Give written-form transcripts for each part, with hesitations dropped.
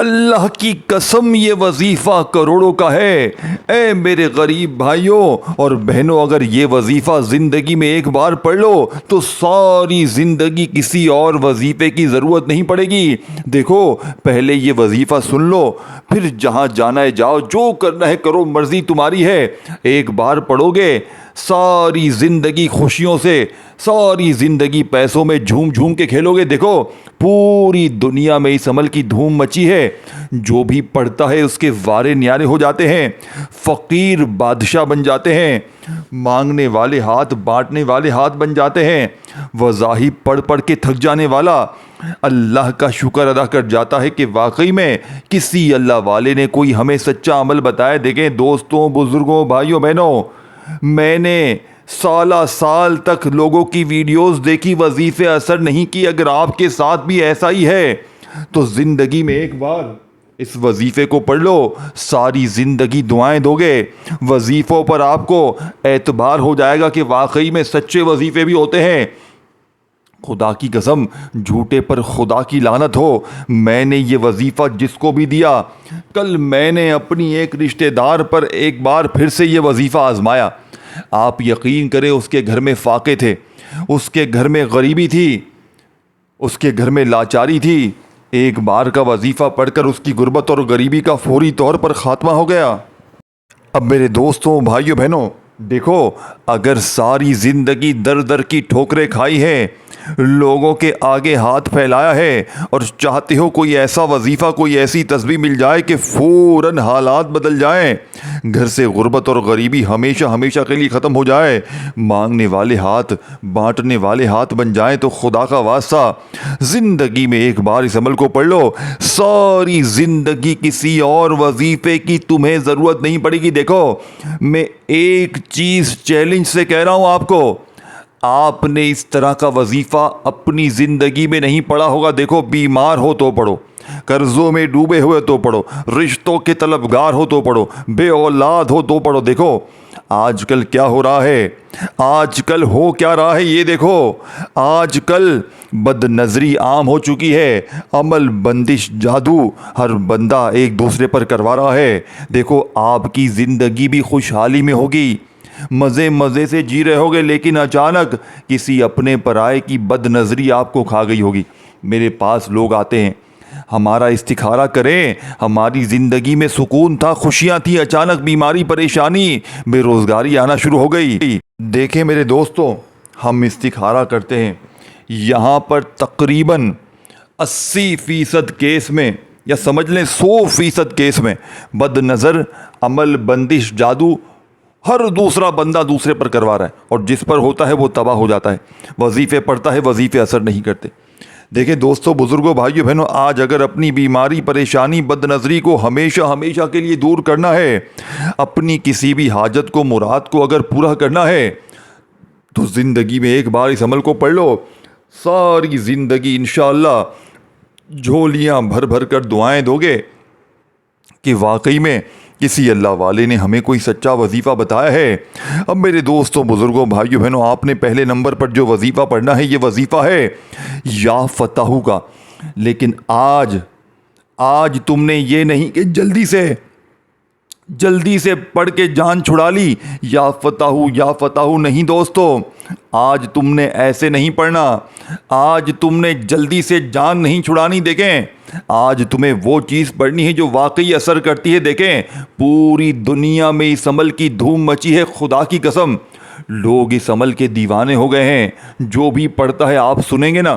اللہ کی قسم یہ وظیفہ کروڑوں کا ہے۔ اے میرے غریب بھائیوں اور بہنوں، اگر یہ وظیفہ زندگی میں ایک بار پڑھ لو تو ساری زندگی کسی اور وظیفے کی ضرورت نہیں پڑے گی۔ دیکھو، پہلے یہ وظیفہ سن لو، پھر جہاں جانا ہے جاؤ، جو کرنا ہے کرو، مرضی تمہاری ہے۔ ایک بار پڑھو گے ساری زندگی خوشیوں سے، ساری زندگی پیسوں میں جھوم جھوم کے کھیلو گے۔ دیکھو، پوری دنیا میں اس عمل کی دھوم مچی ہے۔ جو بھی پڑھتا ہے اس کے وارے نیارے ہو جاتے ہیں، فقیر بادشاہ بن جاتے ہیں، مانگنے والے ہاتھ بانٹنے والے ہاتھ بن جاتے ہیں، وظائف پڑھ پڑھ کے تھک جانے والا اللہ کا شکر ادا کر جاتا ہے کہ واقعی میں کسی اللہ والے نے کوئی ہمیں سچا عمل بتایا۔ دیکھیں دوستوں، بزرگوں، بھائیوں، بہنوں، میں نے سالہ سال تک لوگوں کی ویڈیوز دیکھی، وظیفے اثر نہیں کی۔ اگر آپ کے ساتھ بھی ایسا ہی ہے تو زندگی میں ایک بار اس وظیفے کو پڑھ لو، ساری زندگی دعائیں دو گے، وظیفوں پر آپ کو اعتبار ہو جائے گا کہ واقعی میں سچے وظیفے بھی ہوتے ہیں۔ خدا کی قسم، جھوٹے پر خدا کی لعنت ہو، میں نے یہ وظیفہ جس کو بھی دیا، کل میں نے اپنی ایک رشتہ دار پر ایک بار پھر سے یہ وظیفہ آزمایا۔ آپ یقین کریں، اس کے گھر میں فاقے تھے، اس کے گھر میں غریبی تھی، اس کے گھر میں لاچاری تھی۔ ایک بار کا وظیفہ پڑھ کر اس کی غربت اور غریبی کا فوری طور پر خاتمہ ہو گیا۔ اب میرے دوستوں، بھائیوں، بہنوں، دیکھو، اگر ساری زندگی در در کی ٹھوکریں کھائی ہے، لوگوں کے آگے ہاتھ پھیلایا ہے اور چاہتے ہو کوئی ایسا وظیفہ، کوئی ایسی تسبیح مل جائے کہ فوراً حالات بدل جائیں، گھر سے غربت اور غریبی ہمیشہ ہمیشہ کے لیے ختم ہو جائے، مانگنے والے ہاتھ بانٹنے والے ہاتھ بن جائیں، تو خدا کا واسطہ زندگی میں ایک بار اس عمل کو پڑھ لو، ساری زندگی کسی اور وظیفے کی تمہیں ضرورت نہیں پڑے گی۔ دیکھو، میں ایک چیز چیلنج سے کہہ رہا ہوں آپ کو، آپ نے اس طرح کا وظیفہ اپنی زندگی میں نہیں پڑھا ہوگا۔ دیکھو، بیمار ہو تو پڑھو، قرضوں میں ڈوبے ہوئے تو پڑھو، رشتوں کے طلبگار ہو تو پڑھو، بے اولاد ہو تو پڑھو۔ دیکھو آج کل کیا ہو رہا ہے، آج کل ہو کیا رہا ہے، یہ دیکھو، آج کل بد نظری عام ہو چکی ہے، عمل بندش جادو ہر بندہ ایک دوسرے پر کروا رہا ہے۔ دیکھو، آپ کی زندگی بھی خوشحالی میں ہوگی، مزے مزے سے جی رہے ہوگے، لیکن اچانک کسی اپنے پرائے کی بد نظری آپ کو کھا گئی ہوگی۔ میرے پاس لوگ آتے ہیں، ہمارا استخارہ کریں، ہماری زندگی میں سکون تھا، خوشیاں تھیں، اچانک بیماری، پریشانی، بے روزگاری آنا شروع ہو گئی۔ دیکھیں میرے دوستوں، ہم استخارہ کرتے ہیں، یہاں پر تقریباً 80% کیس میں، یا سمجھ لیں 100% کیس میں، بد نظر، عمل بندش جادو ہر دوسرا بندہ دوسرے پر کروا رہا ہے، اور جس پر ہوتا ہے وہ تباہ ہو جاتا ہے۔ وظیفے پڑھتا ہے، وظیفے اثر نہیں کرتے۔ دیکھیں دوستوں، بزرگوں، بھائیوں، بہنوں، آج اگر اپنی بیماری، پریشانی، بد نظری کو ہمیشہ ہمیشہ کے لیے دور کرنا ہے، اپنی کسی بھی حاجت کو، مراد کو اگر پورا کرنا ہے، تو زندگی میں ایک بار اس عمل کو پڑھ لو، ساری زندگی انشاءاللہ جھولیاں بھر بھر کر دعائیں دو گے کہ واقعی میں کسی اللہ والے نے ہمیں کوئی سچا وظیفہ بتایا ہے۔ اب میرے دوستوں، بزرگوں، بھائیوں، بہنوں، آپ نے پہلے نمبر پر جو وظیفہ پڑھنا ہے، یہ وظیفہ ہے یا فتح کا۔ لیکن آج تم نے یہ نہیں کہ جلدی سے پڑھ کے جان چھڑا لی، یا فتح نہیں دوستو، آج تم نے ایسے نہیں پڑھنا، آج تم نے جلدی سے جان نہیں چھڑانی۔ دیکھیں، آج تمہیں وہ چیز پڑھنی ہے جو واقعی اثر کرتی ہے۔ دیکھیں، پوری دنیا میں اس عمل کی دھوم مچی ہے، خدا کی قسم لوگ اس عمل کے دیوانے ہو گئے ہیں۔ جو بھی پڑھتا ہے، آپ سنیں گے نا،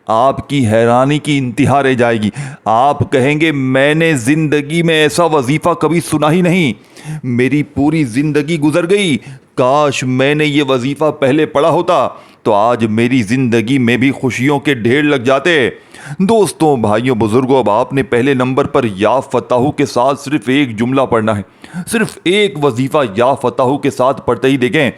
آپ کی حیرانی کی انتہا رہ جائے گی۔ آپ کہیں گے میں نے زندگی میں ایسا وظیفہ کبھی سنا ہی نہیں، میری پوری زندگی گزر گئی، کاش میں نے یہ وظیفہ پہلے پڑھا ہوتا تو آج میری زندگی میں بھی خوشیوں کے ڈھیر لگ جاتے۔ دوستوں، بھائیوں، بزرگوں، اب آپ نے پہلے نمبر پر یا فتح کے ساتھ صرف ایک جملہ پڑھنا ہے، صرف ایک وظیفہ یا فتح کے ساتھ پڑھتے ہی دیکھیں۔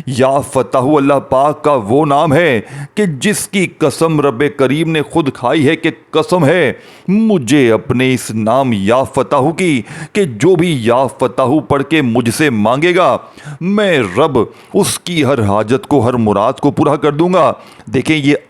یا فتح اللہ پاک کا وہ نام ہے کہ جس کی قسم رب کریم نے خود کھائی ہے کہ قسم ہے مجھے اپنے اس نام یا فتح کی کہ جو بھی یا فتح پڑھ کے مجھ سے مانگے گا، میں رب اس کی ہر حاجت کو، ہر مراد کو پورا کر دوں گا۔ دیکھیں، یہ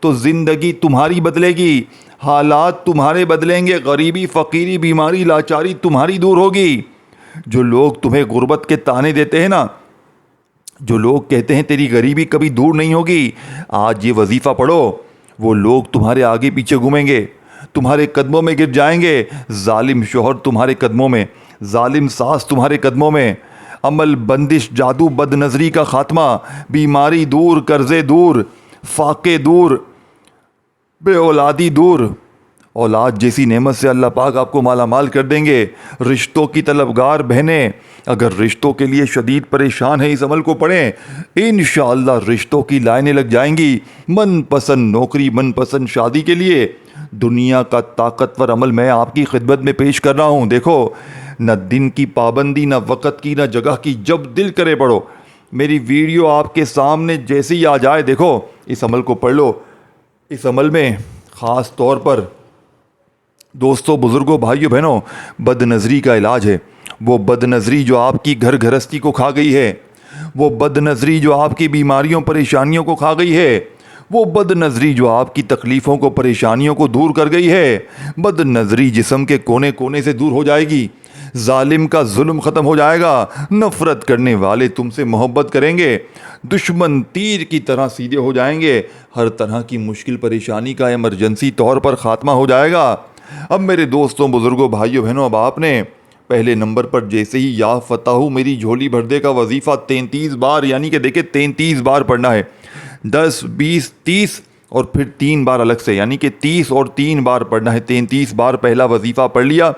تو زندگی تمہاری بدلے گی، حالات تمہارے بدلیں گے، غریبی، فقیری، بیماری، لاچاری تمہاری دور ہوگی۔ جو لوگ تمہیں غربت کے طعنے دیتے ہیں نا، جو لوگ کہتے ہیں تیری غریبی کبھی دور نہیں ہوگی، آج یہ وظیفہ پڑھو، وہ لوگ تمہارے آگے پیچھے گھومیں گے، تمہارے قدموں میں گر جائیں گے۔ ظالم شوہر تمہارے قدموں میں، ظالم ساس تمہارے قدموں میں، عمل بندش، جادو، بد نظری کا خاتمہ، بیماری دور، قرضے دور، فاقے دور، بے اولادی دور۔ اولاد جیسی نعمت سے اللہ پاک آپ کو مالا مال کر دیں گے۔ رشتوں کی طلبگار بہنیں اگر رشتوں کے لیے شدید پریشان ہیں، اس عمل کو پڑھیں، انشاءاللہ رشتوں کی لائنیں لگ جائیں گی۔ من پسند نوکری، من پسند شادی کے لیے دنیا کا طاقتور عمل میں آپ کی خدمت میں پیش کر رہا ہوں۔ دیکھو، نہ دن کی پابندی، نہ وقت کی، نہ جگہ کی، جب دل کرے پڑھو۔ میری ویڈیو آپ کے سامنے جیسے ہی آ جائے، دیکھو اس عمل کو پڑھ لو۔ اس عمل میں خاص طور پر دوستوں، بزرگوں، بھائیوں، بہنوں، بد نظری کا علاج ہے۔ وہ بد نظری جو آپ کی گھر گھرستی کو کھا گئی ہے، وہ بد نظری جو آپ کی بیماریوں پریشانیوں کو کھا گئی ہے، وہ بد نظری جو آپ کی تکلیفوں کو پریشانیوں کو دور کر گئی ہے، بد نظری جسم کے کونے کونے سے دور ہو جائے گی، ظالم کا ظلم ختم ہو جائے گا، نفرت کرنے والے تم سے محبت کریں گے، دشمن تیر کی طرح سیدھے ہو جائیں گے، ہر طرح کی مشکل پریشانی کا ایمرجنسی طور پر خاتمہ ہو جائے گا۔ اب میرے دوستوں، بزرگوں، بھائیوں، بہنوں، اب آپ نے پہلے نمبر پر جیسے ہی یا فتح میری جھولی بھر دے کا وظیفہ 33 بار، یعنی کہ دیکھیں 33 بار پڑھنا ہے، 10، 20، 30 اور پھر 3 بار الگ سے، یعنی کہ 30 اور 3 بار پڑھنا ہے۔ 33 بار پہلا وظیفہ پڑھ لیا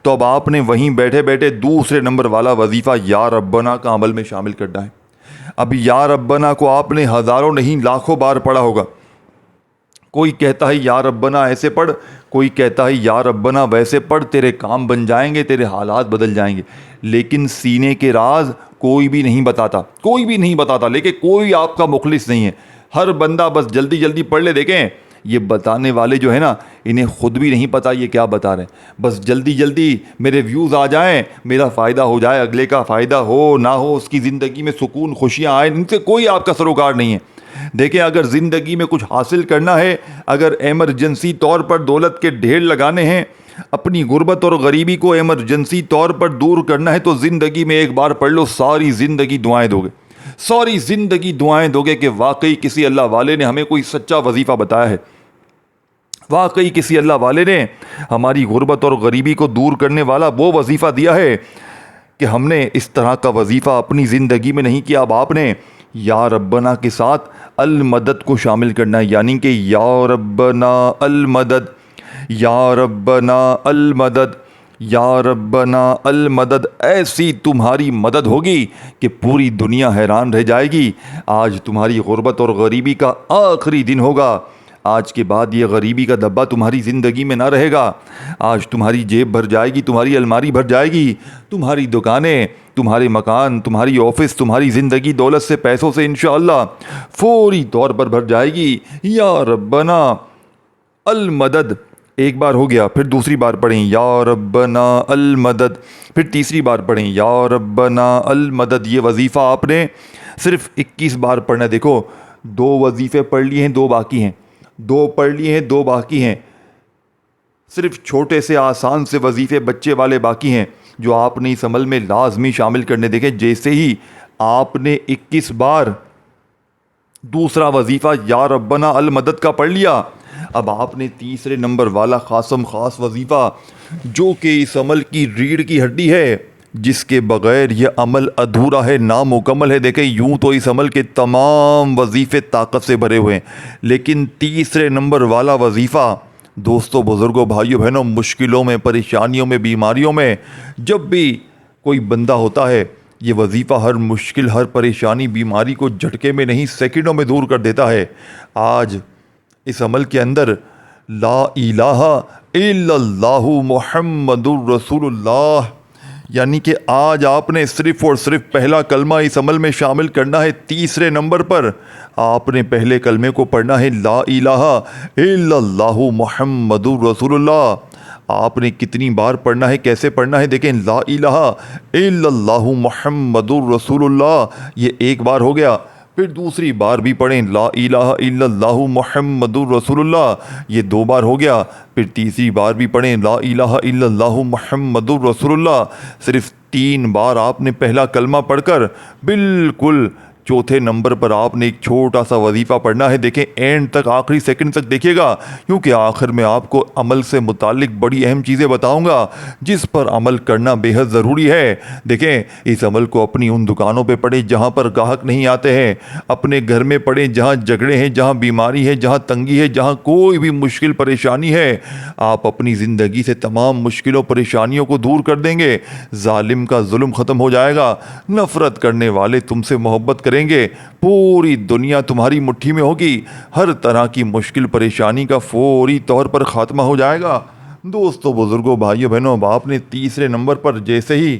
تو اب آپ نے وہیں بیٹھے بیٹھے دوسرے نمبر والا وظیفہ یا ربنا کا عمل میں شامل کرنا ہے۔ اب یا ربنا کو آپ نے ہزاروں نہیں لاکھوں بار پڑھا ہوگا۔ کوئی کہتا ہے یا ربنا ایسے پڑھ، کوئی کہتا ہے یا ربنا ویسے پڑھ، تیرے کام بن جائیں گے، تیرے حالات بدل جائیں گے، لیکن سینے کے راز کوئی بھی نہیں بتاتا، کوئی بھی نہیں بتاتا، لیکن کوئی آپ کا مخلص نہیں ہے۔ ہر بندہ بس جلدی جلدی پڑھ لے۔ دیکھیں یہ بتانے والے جو ہے نا، انہیں خود بھی نہیں پتا یہ کیا بتا رہے ہیں، بس جلدی جلدی میرے ویوز آ جائیں، میرا فائدہ ہو جائے، اگلے کا فائدہ ہو نہ ہو، اس کی زندگی میں سکون خوشیاں آئیں، ان سے کوئی آپ کا سروکار نہیں ہے۔ دیکھیں اگر زندگی میں کچھ حاصل کرنا ہے، اگر ایمرجنسی طور پر دولت کے ڈھیر لگانے ہیں، اپنی غربت اور غریبی کو ایمرجنسی طور پر دور کرنا ہے، تو زندگی میں ایک بار پڑھ لو، ساری زندگی دعائیں دو گے، ساری زندگی دعائیں دو گے کہ واقعی کسی اللہ والے نے ہمیں کوئی سچا وظیفہ بتایا ہے، واقعی کسی اللہ والے نے ہماری غربت اور غریبی کو دور کرنے والا وہ وظیفہ دیا ہے کہ ہم نے اس طرح کا وظیفہ اپنی زندگی میں نہیں کیا۔ اب آپ نے یا ربنا کے ساتھ المدد کو شامل کرنا ہے، یعنی کہ یا ربنا المدد، یا ربنا المدد، یا ربنا المدد، ایسی تمہاری مدد ہوگی کہ پوری دنیا حیران رہ جائے گی۔ آج تمہاری غربت اور غریبی کا آخری دن ہوگا، آج کے بعد یہ غریبی کا دبا تمہاری زندگی میں نہ رہے گا۔ آج تمہاری جیب بھر جائے گی، تمہاری الماری بھر جائے گی، تمہاری دکانیں، تمہارے مکان، تمہاری آفس، تمہاری زندگی دولت سے، پیسوں سے انشاءاللہ فوری طور پر بھر جائے گی۔ یا ربنا المدد ایک بار ہو گیا، پھر دوسری بار پڑھیں یا ربنا المدد، پھر تیسری بار پڑھیں یا ربنا المدد۔ یہ وظیفہ آپ نے صرف 21 بار پڑھنا ہے۔ دیکھو 2 وظیفے پڑھ لیے ہیں، 2 باقی ہیں، 2 پڑھ لیے ہیں، 2 باقی ہیں، صرف چھوٹے سے آسان سے وظیفے بچے والے باقی ہیں جو آپ نے اس عمل میں لازمی شامل کرنے۔ دیکھیں جیسے ہی آپ نے 21 بار دوسرا وظیفہ یا ربنا المدد کا پڑھ لیا، اب آپ نے تیسرے نمبر والا خاصم خاص وظیفہ، جو کہ اس عمل کی ریڑھ کی ہڈی ہے، جس کے بغیر یہ عمل ادھورا ہے، نامکمل ہے۔ دیکھیں یوں تو اس عمل کے تمام وظیفے طاقت سے بھرے ہوئے ہیں، لیکن تیسرے نمبر والا وظیفہ دوستوں، بزرگوں، بھائیوں، بہنوں، مشکلوں میں، پریشانیوں میں، بیماریوں میں جب بھی کوئی بندہ ہوتا ہے، یہ وظیفہ ہر مشکل، ہر پریشانی، بیماری کو جھٹکے میں نہیں سیکنڈوں میں دور کر دیتا ہے۔ آج اس عمل کے اندر لا الہ الا اللہ محمد الرسول اللہ، یعنی کہ آج آپ نے صرف اور صرف پہلا کلمہ اس عمل میں شامل کرنا ہے۔ تیسرے نمبر پر آپ نے پہلے کلمے کو پڑھنا ہے، لا الہ الا اللہ محمد الرسول اللہ۔ آپ نے کتنی بار پڑھنا ہے، کیسے پڑھنا ہے؟ دیکھیں لا الہ الا اللہ محمد الرسول اللہ، یہ ایک بار ہو گیا، پھر دوسری بار بھی پڑھیں لا الہ الا اللہ محمد الرسول اللہ، یہ 2 بار ہو گیا۔ پھر تیسری بار بھی پڑھیں لا الہ الا اللہ محمد الرسول اللہ، صرف 3 بار آپ نے پہلا کلمہ پڑھ کر بالکل چوتھے نمبر پر آپ نے ایک چھوٹا سا وظیفہ پڑھنا ہے۔ دیکھیں اینڈ تک، آخری سیکنڈ تک دیکھیے گا، کیونکہ آخر میں آپ کو عمل سے متعلق بڑی اہم چیزیں بتاؤں گا جس پر عمل کرنا بے حد ضروری ہے۔ دیکھیں اس عمل کو اپنی ان دکانوں پہ پڑھیں جہاں پر گاہک نہیں آتے ہیں، اپنے گھر میں پڑھیں جہاں جھگڑے ہیں، جہاں بیماری ہے، جہاں تنگی ہے، جہاں کوئی بھی مشکل پریشانی ہے۔ آپ اپنی زندگی سے تمام مشکلوں پریشانیوں کو دور کر دیں گے، ظالم کا ظلم ختم ہو جائے گا، نفرت کرنے والے تم سے محبت کریں گے، پوری دنیا تمہاری مٹھی میں ہوگی، ہر طرح کی مشکل پریشانی کا فوری طور پر خاتمہ ہو جائے گا۔ دوستو، بزرگوں، بھائیوں، بہنوں، آپ نے تیسرے نمبر پر جیسے ہی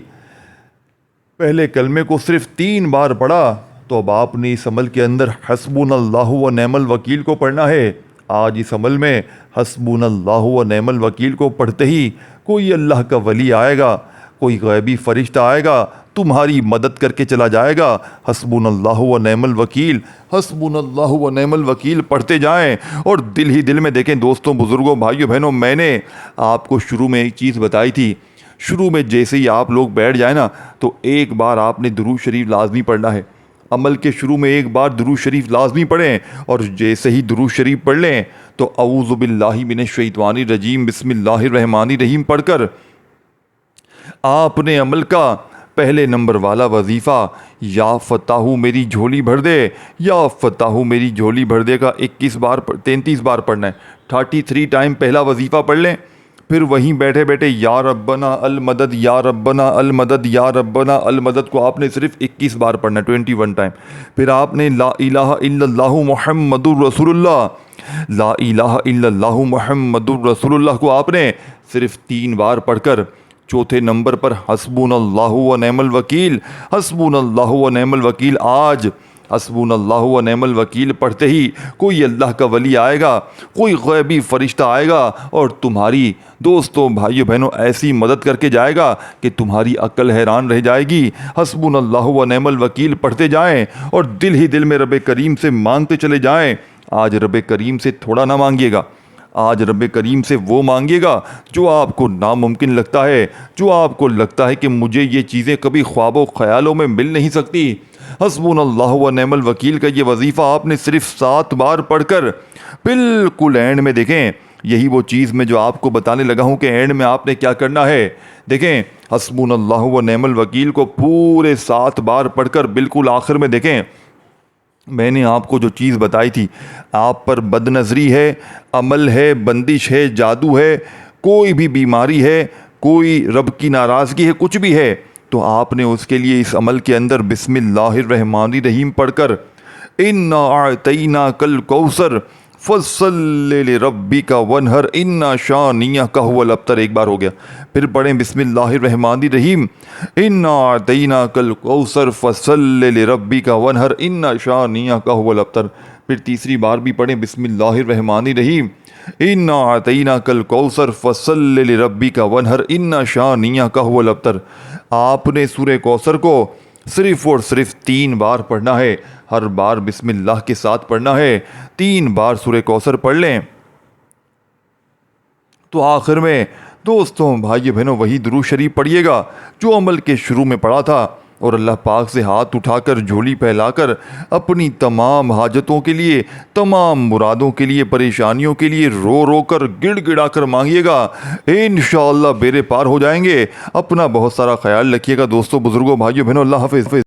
پہلے کلمے کو صرف 3 بار پڑھا تو اب آپ نے اس عمل کے اندر حسبنا اللہ و نعم الوکیل کو پڑھنا ہے۔ آج اس عمل میں حسبنا اللہ و نعم الوکیل کو پڑھتے ہی کوئی اللہ کا ولی آئے گا، کوئی غیبی فرشتہ آئے گا، تمہاری مدد کر کے چلا جائے گا۔ حسبنا اللہ و نعم الوکیل، حسبنا اللہ و نعم الوکیل پڑھتے جائیں، اور دل ہی دل میں دیکھیں دوستوں، بزرگوں، بھائیوں، بہنوں، میں نے آپ کو شروع میں ایک چیز بتائی تھی، شروع میں جیسے ہی آپ لوگ بیٹھ جائیں نا تو ایک بار آپ نے درود شریف لازمی پڑھنا ہے۔ عمل کے شروع میں ایک بار درود شریف لازمی پڑھیں، اور جیسے ہی درود شریف پڑھ لیں تو اعوذ باللہ من الشیطان الرجیم بسم اللہ الرحمن الرحیم پڑھ کر آپ نے عمل کا پہلے نمبر والا وظیفہ یا فتاحو میری جھولی بھر دے، یا فتاحو میری جھولی بھر دے کا 33 بار پڑھنا ہے۔ 33 ٹائم پہلا وظیفہ پڑھ لیں، پھر وہیں بیٹھے بیٹھے یا ربنا المدد، یا ربنا المدد، یا ربنا المدد کو آپ نے صرف 21 بار پڑھنا ہے، 21 ٹائم۔ پھر آپ نے لا الہ الا اللہ محمد الرسول اللہ، لا الہ الا اللہ محمد الرسول اللہ کو آپ نے صرف 3 بار پڑھ کر چوتھے نمبر پر حسبنا اللہ و نعم الوکیل، حسبنا اللہ و نعم الوکیل، آج حسبنا اللہ و نعم الوکیل پڑھتے ہی کوئی اللہ کا ولی آئے گا، کوئی غیبی فرشتہ آئے گا اور تمہاری دوستوں، بھائیوں، بہنوں ایسی مدد کر کے جائے گا کہ تمہاری عقل حیران رہ جائے گی۔ حسبنا اللہ و نعم الوکیل پڑھتے جائیں اور دل ہی دل میں رب کریم سے مانگتے چلے جائیں۔ آج رب کریم سے تھوڑا نہ مانگیے گا، آج رب کریم سے وہ مانگیے گا جو آپ کو ناممکن لگتا ہے، جو آپ کو لگتا ہے کہ مجھے یہ چیزیں کبھی خواب و خیالوں میں مل نہیں سکتی۔ حسبنا اللہ و نعم الوکیل کا یہ وظیفہ آپ نے صرف 7 بار پڑھ کر بالکل اینڈ میں دیکھیں، یہی وہ چیز میں جو آپ کو بتانے لگا ہوں کہ اینڈ میں آپ نے کیا کرنا ہے۔ دیکھیں حسبنا اللہ و نعم الوکیل کو پورے 7 بار پڑھ کر بالکل آخر میں دیکھیں، میں نے آپ کو جو چیز بتائی تھی، آپ پر بد نظری ہے، عمل ہے، بندش ہے، جادو ہے، کوئی بھی بیماری ہے، کوئی رب کی ناراضگی ہے، کچھ بھی ہے، تو آپ نے اس کے لیے اس عمل کے اندر بسم اللہ الرحمن الرحیم پڑھ کر انا اعطیناک الکوثر فصل لربک وانحر انا شانئک ھو الابتر، ایک بار ہو گیا، پھر پڑھیں بسم اللہ الرحمن الرحیم انا اعطیناک الکوثر فصل لربک وانحر انا شانئک ھو الابتر، پھر تیسری بار بھی پڑھیں بسم اللہ الرحمن الرحیم انا اعطیناک الکوثر فصل لربک وانحر انا شانئک ھو الابتر۔ آپ نے سورہ کوثر کو صرف اور صرف 3 بار پڑھنا ہے، ہر بار بسم اللہ کے ساتھ پڑھنا ہے۔ 3 بار سورہ کوثر پڑھ لیں تو آخر میں دوستوں، بھائی بہنوں، وہی درود شریف پڑھیے گا جو عمل کے شروع میں پڑھا تھا، اور اللہ پاک سے ہاتھ اٹھا کر، جھولی پھیلا کر اپنی تمام حاجتوں کے لیے، تمام مرادوں کے لیے، پریشانیوں کے لیے رو رو کر، گڑ گڑا کر مانگیے گا، انشاءاللہ بیڑے پار ہو جائیں گے۔ اپنا بہت سارا خیال رکھیے گا دوستوں، بزرگوں، بھائیوں، بہنوں، اللہ حافظ۔